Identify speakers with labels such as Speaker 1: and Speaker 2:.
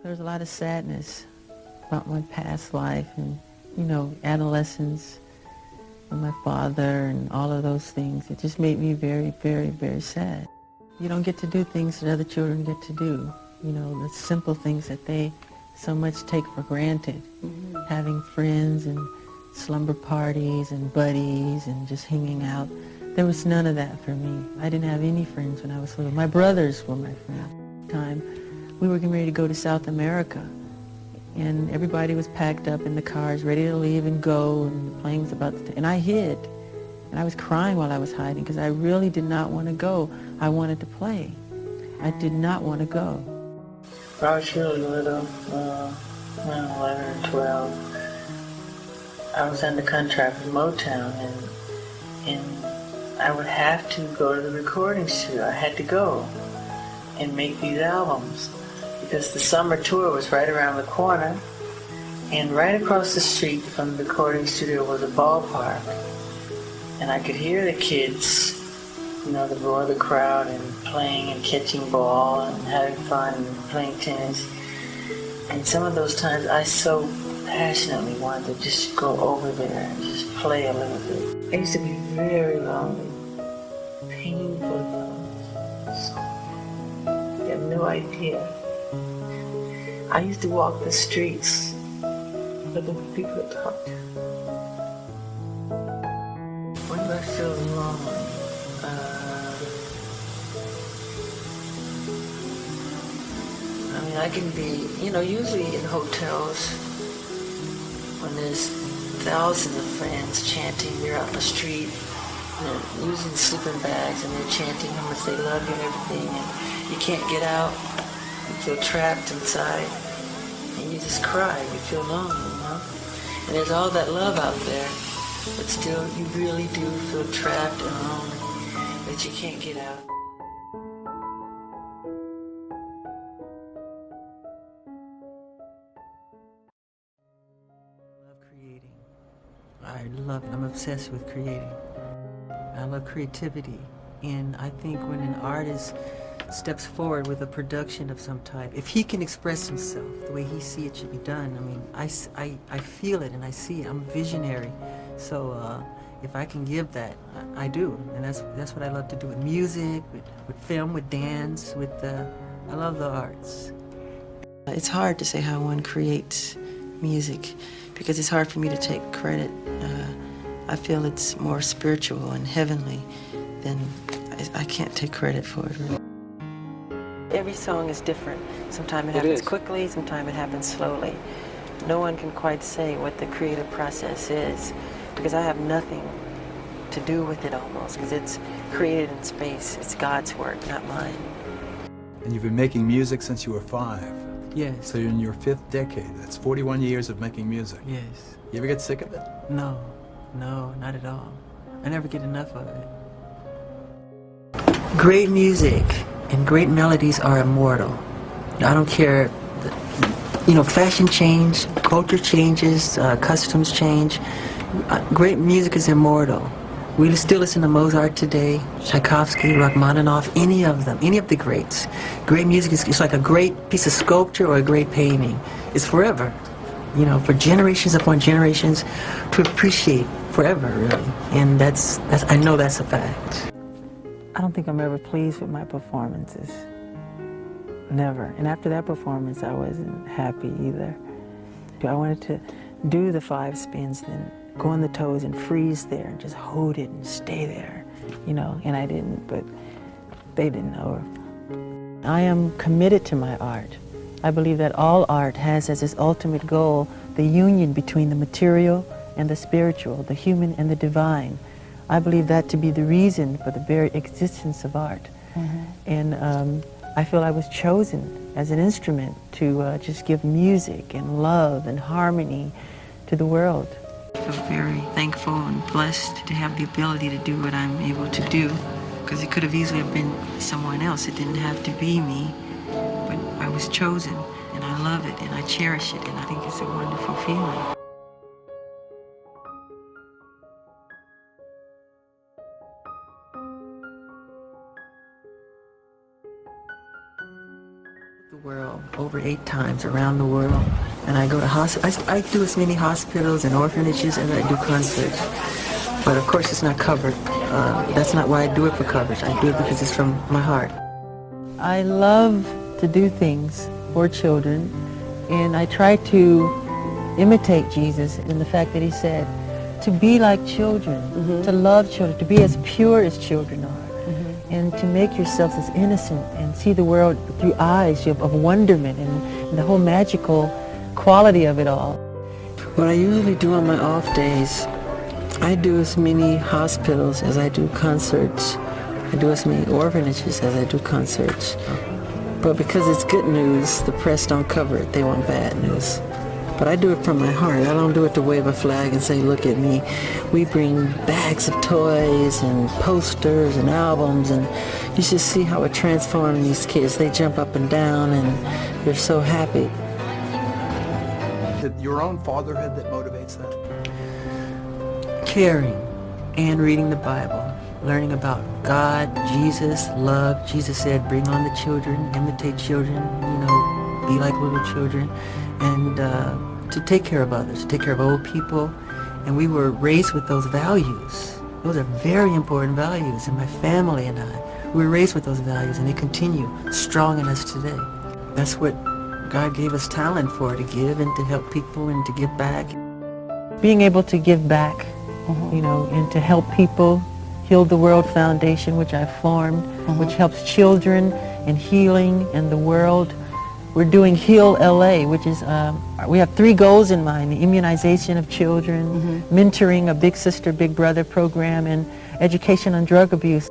Speaker 1: There was a lot of sadness about my past life and, adolescence and my father and all of those things. It just made me very, very, very sad. You don't get to do things that other children get to do. The simple things that they so much take for granted. Mm-hmm. Having friends and slumber parties and buddies and just hanging out. There was none of that for me. I didn't have any friends when I was little. My brothers were my friends. Time we were getting ready to go to South America, and everybody was packed up in the cars, ready to leave and go, and the plane was about to, and I hid. And I was crying while I was hiding because I really did not want to go. I wanted to play. I did not want to go.
Speaker 2: When I was really little, around 11 or 12, I was under contract with Motown, and I would have to go to the recording studio. I had to go and make these albums because the summer tour was right around the corner, and right across the street from the recording studio was a ballpark. And I could hear the kids, the roar of the crowd and playing and catching ball and having fun and playing tennis. And some of those times I so passionately wanted to just go over there and just play a little bit. I used to be very lonely, painful. You have no idea. I used to walk the streets looking for people to talk to. When do I feel lonely? I can be, usually in hotels when there's thousands of friends chanting, you're out in the street, using sleeping bags, and they're chanting how much they love you and everything, and you can't get out, you feel trapped inside, and you just cry, you feel lonely, And there's all that love out there, but still you really do feel trapped and lonely, that you can't get out. I love it. I'm obsessed with creating. I love creativity. And I think when an artist steps forward with a production of some type, if he can express himself the way he sees it should be done, I feel it and I see it. I'm a visionary. So if I can give that, I do. And that's what I love to do with music, with film, with dance, I love the arts. It's hard to say how one creates music because it's hard for me to take credit. I feel it's more spiritual and heavenly than I can't take credit for it, really. Every song is different. Sometimes it happens quickly, sometimes it happens slowly. No one can quite say what the creative process is because I have nothing to do with it almost because it's created in space. It's God's work, not mine.
Speaker 3: And you've been making music since you were 5.
Speaker 1: Yes.
Speaker 3: So you're in your 5th decade. That's 41 years of making music.
Speaker 1: Yes.
Speaker 3: You ever get sick of it?
Speaker 1: No, not at all. I never get enough of it. Great music and great melodies are immortal. I don't care, fashion change, culture changes, customs change. Great music is immortal. We still listen to Mozart today, Tchaikovsky, Rachmaninoff, any of them, any of the greats. Great music is like a great piece of sculpture or a great painting. It's forever, for generations upon generations to appreciate forever, really. And I know that's a fact. I don't think I'm ever pleased with my performances. Never. And after that performance, I wasn't happy either. I wanted to do the 5 spins, then go on the toes and freeze there and just hold it and stay there, and I didn't, but they didn't know. I am committed to my art. I believe that all art has as its ultimate goal the union between the material and the spiritual, the human and the divine. I believe that to be the reason for the very existence of art. Mm-hmm. And I feel I was chosen as an instrument to just give music and love and harmony to the world. I feel very thankful and blessed to have the ability to do what I'm able to do, because it could have easily have been someone else. It didn't have to be me, but I was chosen, and I love it, and I cherish it, and I think it's a wonderful feeling.
Speaker 2: The world over 8 times around the world, and I go to I do as many hospitals and orphanages as I do concerts. But of course, it's not covered. That's not why I do it for coverage. I do it because it's from my heart. I love to do things for children, and I try to imitate Jesus in the fact that he said to be like children, to love children, to be as pure as children are. And to make yourselves as innocent and see the world through eyes of wonderment and the whole magical quality of it all. What I usually do on my off days, I do as many hospitals as I do concerts. I do as many orphanages as I do concerts. But because it's good news, the press don't cover it. They want bad news. But I do it from my heart. I don't do it to wave a flag and say, look at me. We bring bags of toys and posters and albums, and you should see how it transforms these kids. They jump up and down, and they're so happy.
Speaker 3: Is it your own fatherhood that motivates that?
Speaker 2: Caring and reading the Bible, learning about God, Jesus, love. Jesus said, bring on the children, imitate children, be like little children, and to take care of others, to take care of old people. And we were raised with those values. Those are very important values, and my family and I, we were raised with those values, and they continue strong in us today. That's what God gave us talent for, to give and to help people and to give back. Being able to give back, and to help people, Heal the World Foundation, which I formed, which helps children and healing in the world. We're doing Heal LA, which is, we have 3 goals in mind: the immunization of children, mentoring a Big Sister, Big Brother program, and education on drug abuse.